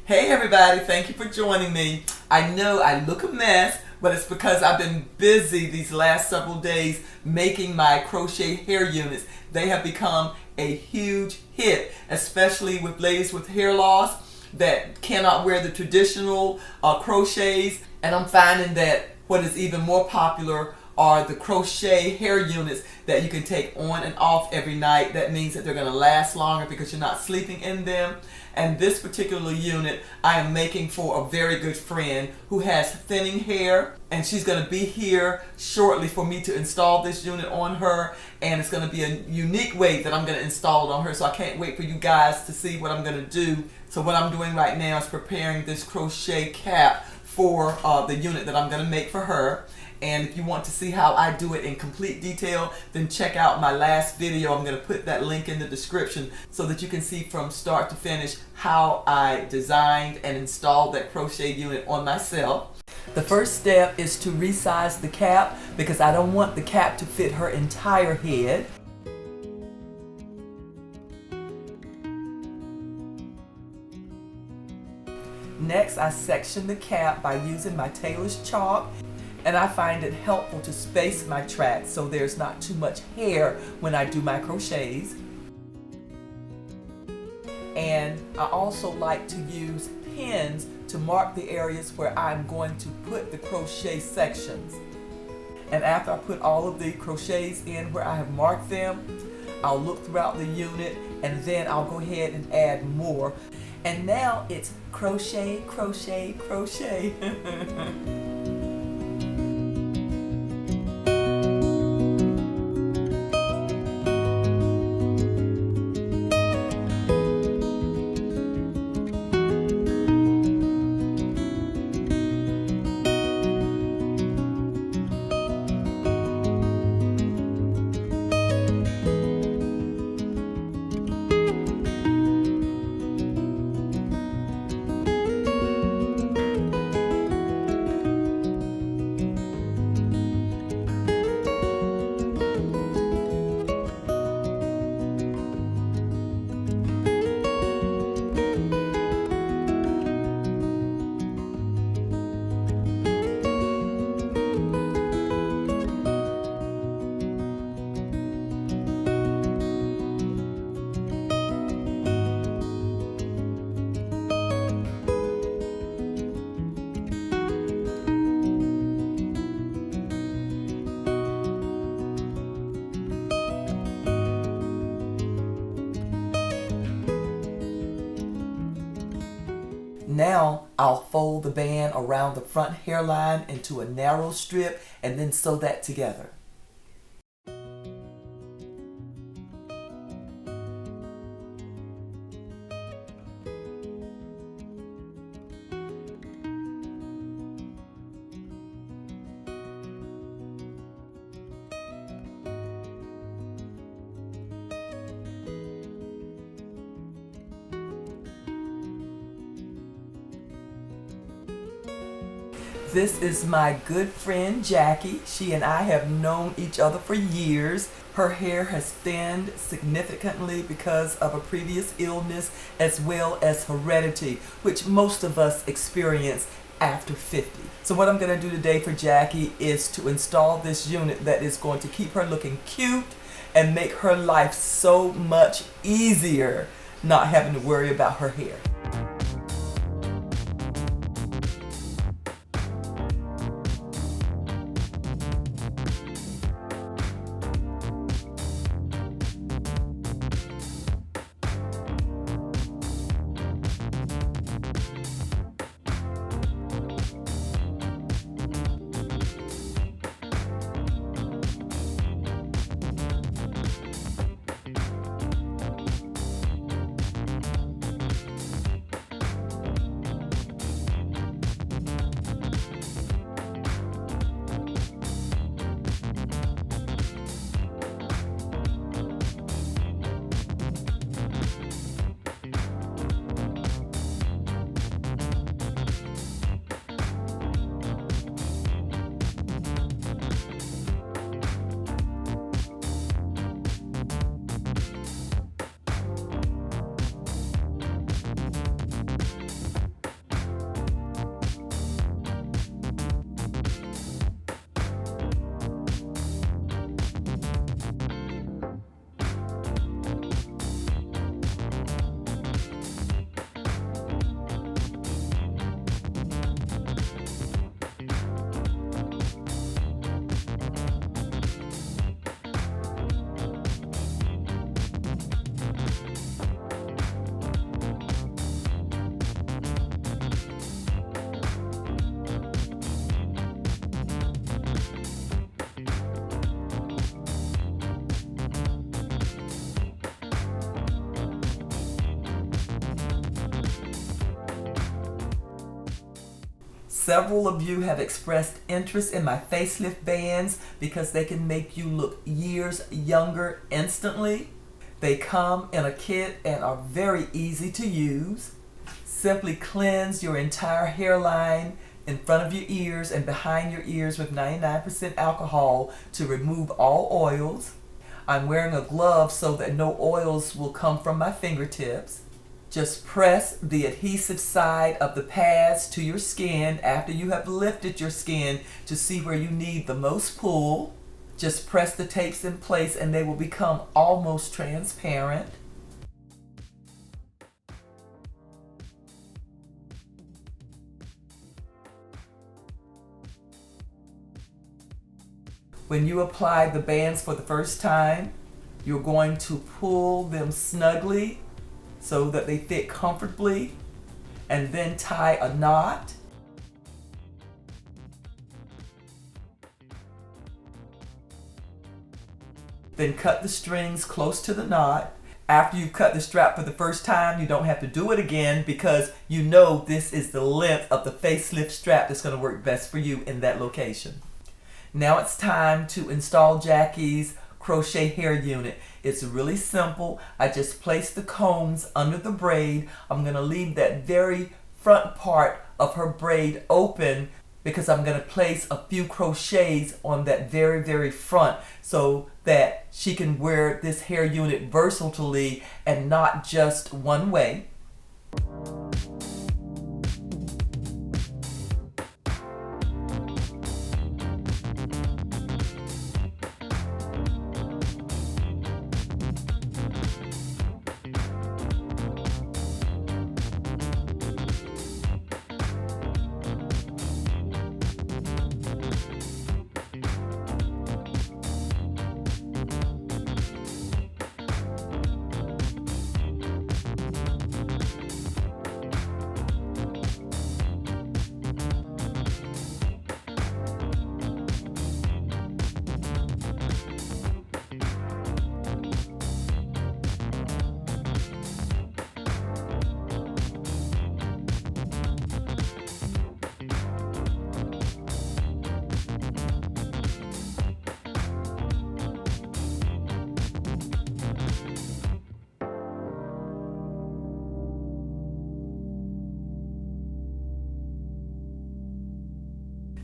Hey everybody, thank you for joining me. I know I look a mess, but it's because I've been busy these last several days making my crochet hair units. They have become a huge hit, especially with ladies with hair loss that cannot wear the traditional crochets. And I'm finding that what is even more popular are the crochet hair units that you can take on and off every night. That means that they're going to last longer because you're not sleeping in them. And this particular unit I am making for a very good friend who has thinning hair, and she's going to be here shortly for me to install this unit on her, and it's going to be a unique way that I'm going to install it on her, so I can't wait for you guys to see what I'm going to do. So what I'm doing right now is preparing this crochet cap for the unit that I'm going to make for her. And if you want to see how I do it in complete detail, then check out my last video. I'm going to put that link in the description so that you can see from start to finish how I designed and installed that crochet unit on myself. The first step is to resize the cap because I don't want the cap to fit her entire head. Next, I section the cap by using my Tailor's chalk. And I find it helpful to space my tracks so there's not too much hair when I do my crochets. And I also like to use pins to mark the areas where I'm going to put the crochet sections. And after I put all of the crochets in where I have marked them, I'll look throughout the unit and then I'll go ahead and add more. And now it's crochet, crochet, crochet. Now I'll fold the band around the front hairline into a narrow strip and then sew that together. This is my good friend Jackie. She and I have known each other for years. Her hair has thinned significantly because of a previous illness as well as heredity, which most of us experience after 50. So what I'm going to do today for Jackie is to install this unit that is going to keep her looking cute and make her life so much easier not having to worry about her hair. Several of you have expressed interest in my facelift bands because they can make you look years younger instantly. They come in a kit and are very easy to use. Simply cleanse your entire hairline in front of your ears and behind your ears with 99% alcohol to remove all oils. I'm wearing a glove so that no oils will come from my fingertips. Just press the adhesive side of the pads to your skin after you have lifted your skin to see where you need the most pull. Just press the tapes in place and they will become almost transparent. When you apply the bands for the first time, you're going to pull them snugly so that they fit comfortably, and then tie a knot. Then cut the strings close to the knot. After you've cut the strap for the first time, you don't have to do it again because you know this is the length of the facelift strap that's going to work best for you in that location. Now it's time to install Jackie's crochet hair unit. It's really simple. I just place the combs under the braid. I'm going to leave that very front part of her braid open because I'm going to place a few crochets on that very front so that she can wear this hair unit versatilely and not just one way.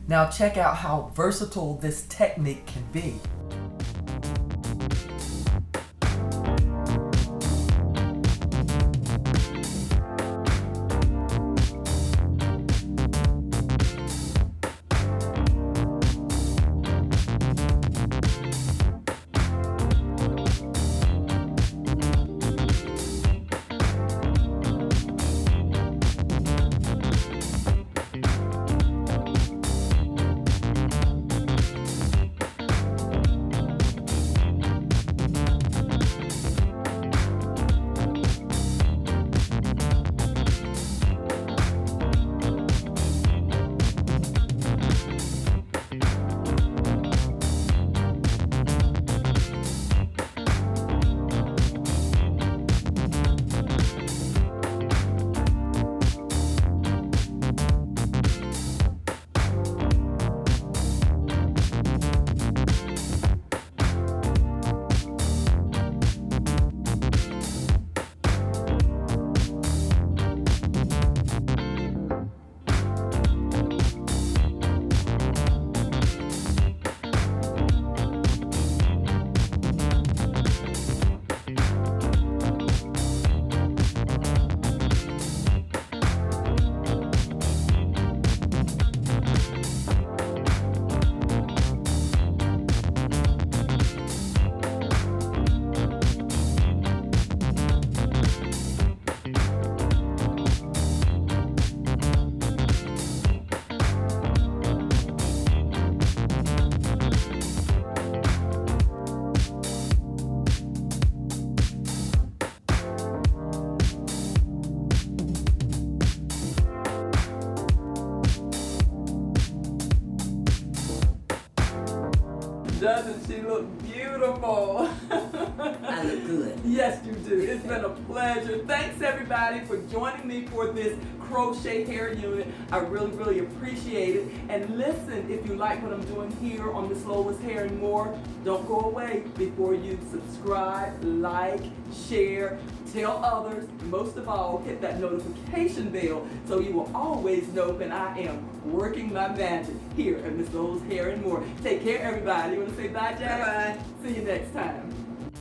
Now check out how versatile this technique can be. Doesn't she look beautiful? I look good. Yes, you do. It's been a pleasure. Thanks, everybody, for joining me for this crochet hair unit. I really appreciate it. And listen, if you like what I'm doing here on Miss Lola's Hair and More, don't go away before you subscribe, like, share, tell others, most of all, hit that notification bell so you will always know when I am working my magic here at Miss Lola's Hair and More. Take care, everybody. You want to say bye, Jack? Bye-bye. See you next time.